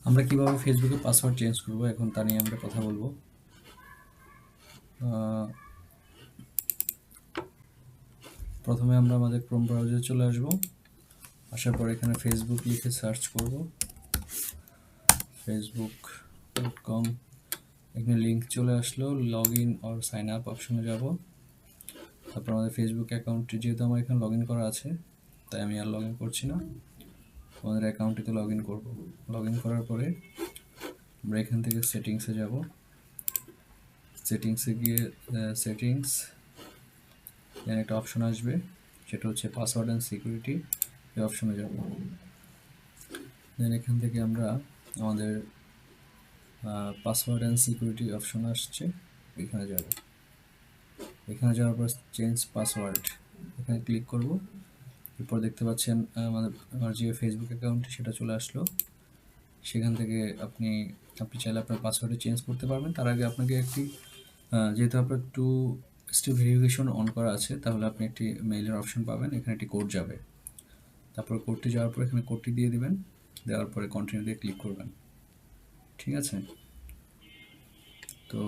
আমরা কিভাবে ফেসবুকে পাসওয়ার্ড চেঞ্জ করব এখন তা নিয়ে আমরা কথা বলবো। প্রথমে আমরা আমাদের ক্রোম ব্রাউজারে চলে আসব। আসার পর এখানে ফেসবুক লিখে সার্চ করব, facebook.com। এখানে লিঙ্ক চলে আসলো, log in or sign up অপশনে যাব। তারপর আমাদের ফেসবুক অ্যাকাউন্টটি, যেহেতু আমার এখানে লগ ইন করা আছে তাই আমি আর লগ ইন করছি না, আমাদের অ্যাকাউন্টটিতে লগ ইন করবো। লগ ইন করার পরে আমরা এখান থেকে সেটিংসে যাব। সেটিংসে গিয়ে সেটিংস দেন একটা অপশন আসবে, সেটা হচ্ছে পাসওয়ার্ড অ্যান্ড সিকিউরিটি, এই অপশনে যাব। দেন এখান থেকে আমরা আমাদের পাসওয়ার্ড অ্যান্ড সিকিউরিটি অপশন আসছে, এখানে যাব। এখানে যাওয়ার পর চেঞ্জ পাসওয়ার্ড এখানে ক্লিক করব। এরপর দেখতে পাচ্ছেন আমার যে ফেসবুক অ্যাকাউন্টটি সেটা চলে আসলো। সেখান থেকে আপনি চাইলে আপনার পাসওয়ার্ডে চেঞ্জ করতে পারবেন। তার আগে আপনাকে একটি যেহেতু আপনার 2 স্টেপ ভেরিফিকেশন অন করা আছে, তাহলে আপনি একটি মেইলের অপশন পাবেন, এখানে একটি কোড যাবে। তারপর কোডটি যাওয়ার পর এখানে কোডটি দিয়ে দিবেন, দেওয়ার পরে কন্টিনিউ দিয়ে ক্লিক করবেন। ঠিক আছে, তো